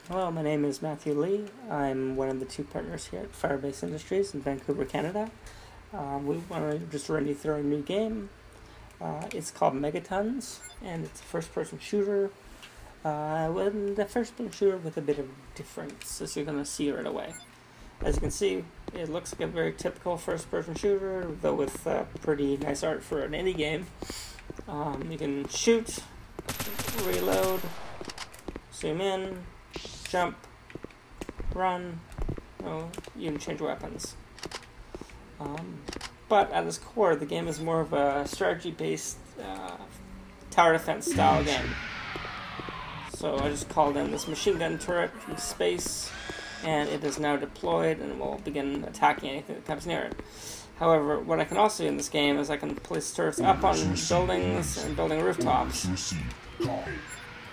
Hello, my name is Matthew Lee. I'm one of the two partners here at Firebase Industries in Vancouver, Canada. We want to just run you through our new game. It's called Megatons, and it's a first-person shooter. The first-person shooter with a bit of difference, as you're going to see right away. As you can see, it looks like a very typical first-person shooter, though with pretty nice art for an indie game. You can shoot, reload, zoom in, jump, run. You can change weapons. But at its core, the game is more of a strategy-based tower defense style game. So I just called in this machine gun turret from space, and it is now deployed and will begin attacking anything that comes near it. However, what I can also do in this game is I can place turrets up on buildings and building rooftops.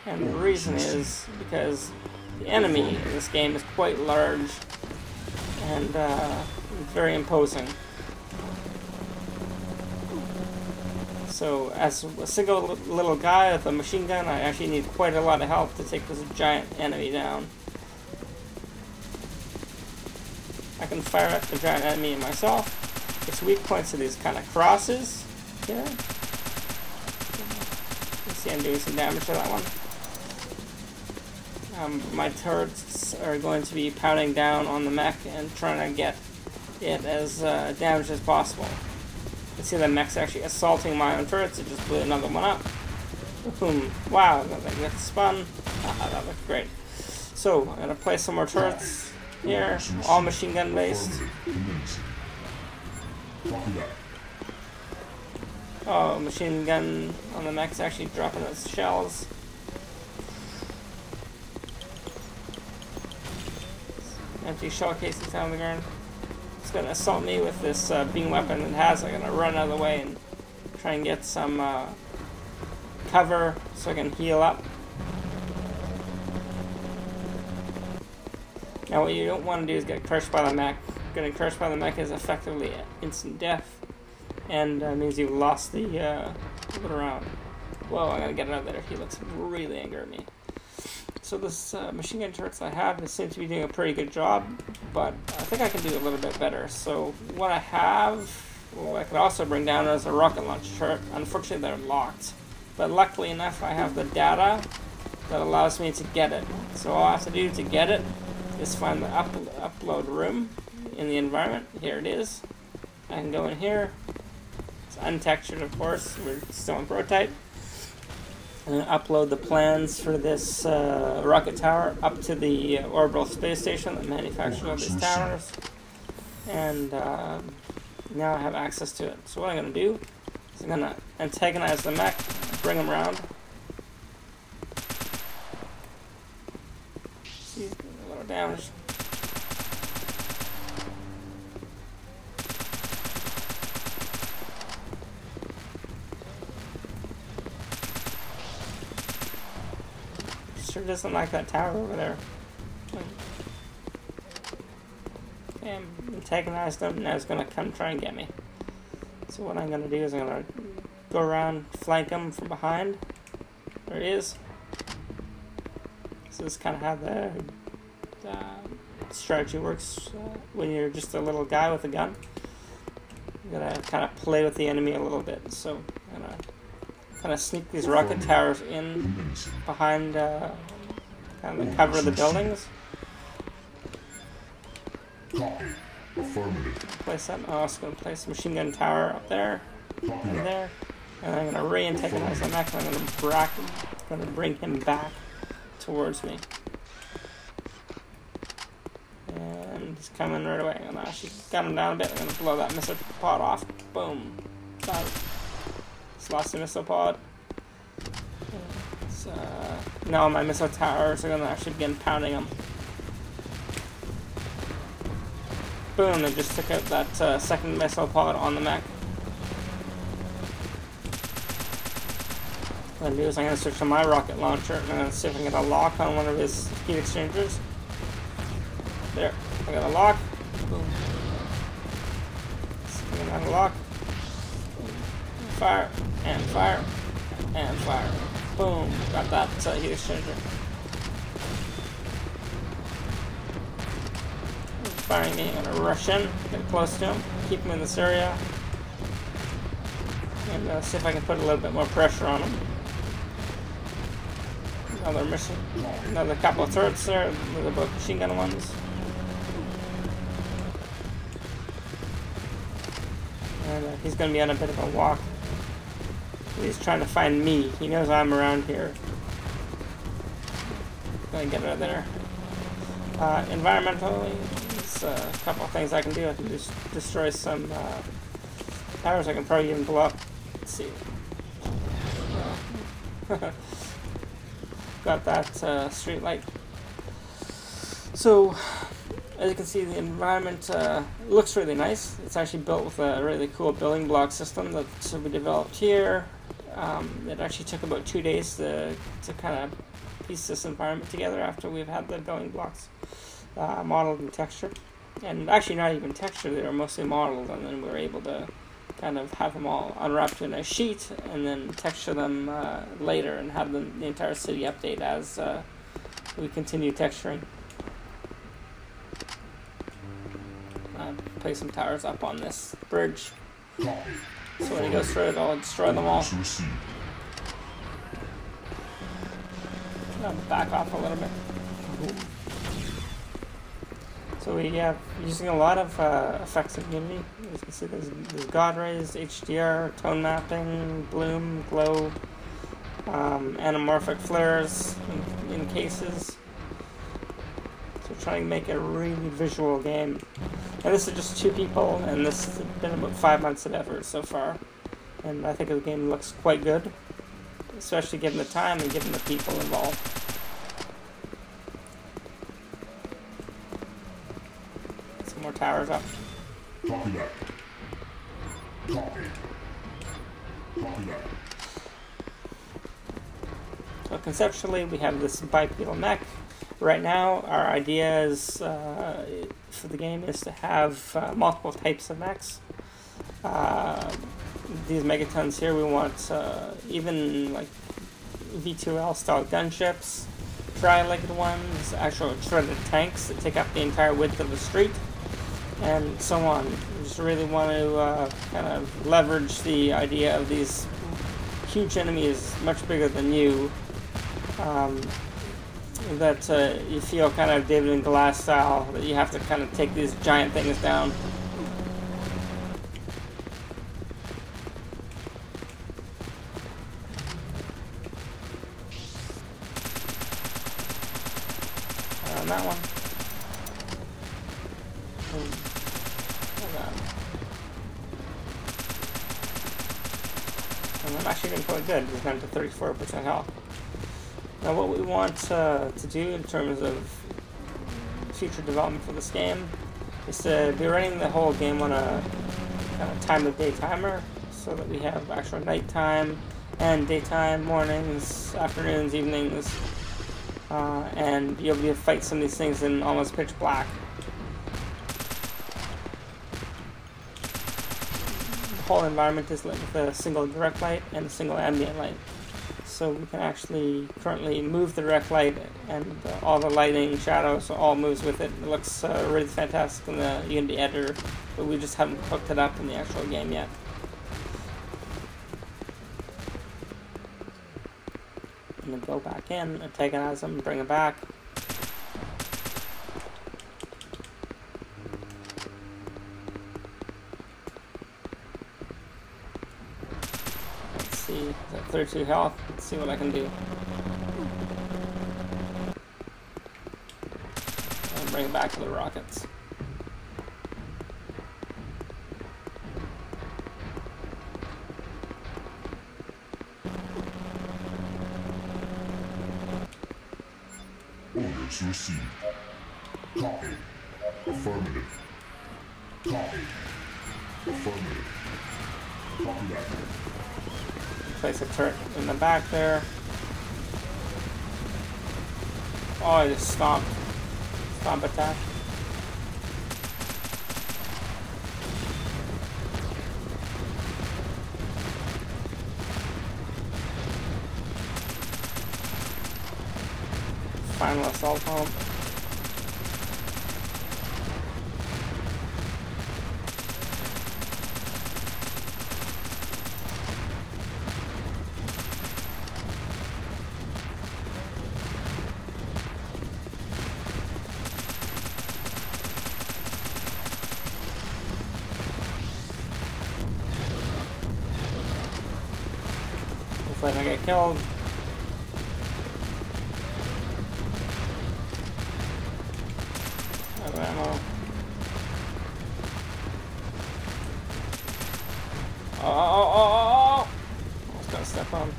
And the reason is because the enemy in this game is quite large and very imposing. So as a single little guy with a machine gun, I actually need quite a lot of help to take this giant enemy down. I can fire at the giant enemy myself. Its weak points are these kind of crosses here. You see I'm doing some damage to that one. My turrets are going to be pounding down on the mech and trying to get it as damaged as possible. You can see the mech's actually assaulting my own turrets. It just blew another one up. Boom. Wow, that thing gets spun. That looked great. So, I'm going to place some more turrets here, all machine gun based. Oh, machine gun on the mech's actually dropping its shells. Empty shell casings on the ground. It's gonna assault me with this beam weapon it has. I'm gonna run out of the way and try and get some cover so I can heal up. Now what you don't want to do is get crushed by the mech. Getting crushed by the mech is effectively instant death, and means you've lost the little round. Whoa, I gotta get out of there. He looks really angry at me. So this machine gun turrets I have, it seems to be doing a pretty good job, but I think I can do a little bit better. So what I have, I could also bring down as a rocket launch turret. Unfortunately, they're locked, but luckily enough, I have the data that allows me to get it. So all I have to do to get it is find the upload room in the environment. Here it is. I can go in here. It's untextured, of course. We're still in prototype. And upload the plans for this rocket tower up to the orbital space station that manufactures all these towers. And now I have access to it. So what I'm going to do is I'm going to antagonize the mech, bring him around. See, a little damage. Sure doesn't like that tower over there. Okay, I'm antagonized him, now he's gonna come try and get me. So what I'm gonna do is I'm gonna go around, flank him from behind. There he is. So this is kind of how the strategy works when you're just a little guy with a gun. You gotta kind of play with the enemy a little bit. So I'm gonna kind of sneak these rocket towers in behind kind of the cover of the buildings. Place that. I'm also going to place a machine gun tower up there, and there, and I'm going to re-antagonize the mech. And I'm going to bring him back towards me, and he's coming right away. I'm going to actually gun him down a bit. I'm going to blow that missile pod off. Boom. Got it. Just lost the missile pod. Now my missile towers are going to actually begin pounding them. Boom, they just took out that second missile pod on the mech. What I'm going to do is I'm going to switch to my rocket launcher and I'm going to see if I can get a lock on one of his heat exchangers. There, I got a lock. Boom. I'm going to lock. Fire, and fire, and fire. Boom, got that heat exchanger. firing me. I'm gonna rush in, get close to him, keep him in this area, and see if I can put a little bit more pressure on him. Another mission, another couple of turrets there, they're both machine gun ones. And he's gonna be on a bit of a walk. He's trying to find me. He knows I'm around here. Gonna get out of there. Environmentally, there's a couple of things I can do. I can just destroy some towers. I can probably even blow up. Let's see. Got that street light. So, as you can see, the environment looks really nice. It's actually built with a really cool building block system that we developed here. It actually took about 2 days to kind of piece this environment together after we've had the building blocks modeled and textured. And actually not even textured, they were mostly modeled, and then we were able to kind of have them all unwrapped in a sheet and then texture them later and have the entire city update as we continue texturing. Place some towers up on this bridge. So when he goes through it, I'll destroy them all. I'll back off a little bit. So we have using a lot of effects in Unity. As you can see, there's God rays, HDR, tone mapping, bloom, glow, anamorphic flares in cases. So we're trying to make a really visual game. And this is just 2 people, and this has been about 5 months of effort so far. And I think the game looks quite good, especially given the time and given the people involved. Some more towers up. Copy that. Copy. Copy that. So conceptually, we have this bipedal mech. Right now, our idea is for the game is to have multiple types of mechs. These megatons here, we want even like V2L style gunships, tri-legged ones, actual shredded tanks that take up the entire width of the street, and so on. We just really want to kind of leverage the idea of these huge enemies, much bigger than you. That you feel kind of David and Goliath style, that you have to kind of take these giant things down. On that one. And I'm actually doing quite good. We're down to 34% health. Now what we want to do in terms of future development for this game is to be running the whole game on a kind of time of day timer, so that we have actual nighttime and daytime, mornings, afternoons, evenings, and be able to fight some of these things in almost pitch black. The whole environment is lit with a single direct light and a single ambient light. So we can actually currently move the direct light, and all the lighting, shadows, all moves with it. It looks really fantastic in the Unity editor, but we just haven't hooked it up in the actual game yet. I'm going to go back in, antagonize them, bring them back. See, 32 health. Let's see what I can do. And bring it back to the rockets. Orders received. Copy. Affirmative. Copy. Affirmative. Copy that. Place a turret in the back there. Oh, I just stomped. Stomp attack. Final assault home. Hopefully I don't get killed. Out of ammo. Oh! Almost got to step on.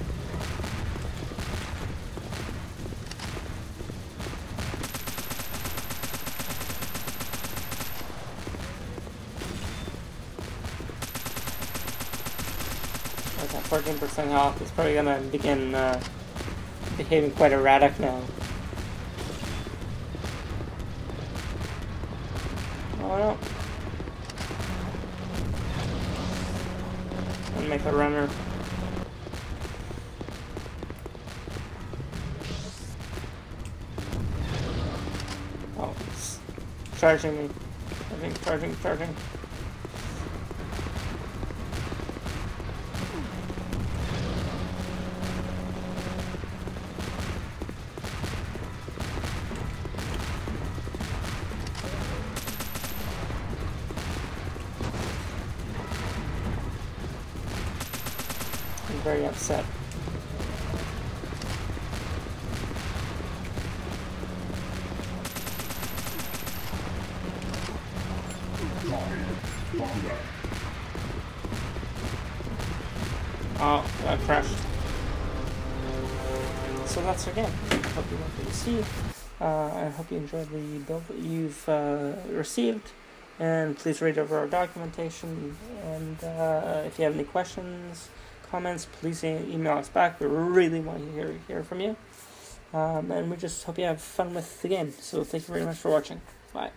That's at 14% health. It's probably gonna begin behaving quite erratic now. Oh no. And make a runner. Oh, it's charging me. Charging. I'm very upset. Oh, that crashed. So that's our game. I hope you like what you see. I hope you enjoyed the build that you've received. And please read over our documentation. And if you have any questions, comments, please email us back. We really want to hear from you. And we just hope you have fun with the game. So thank you very much for watching. Bye.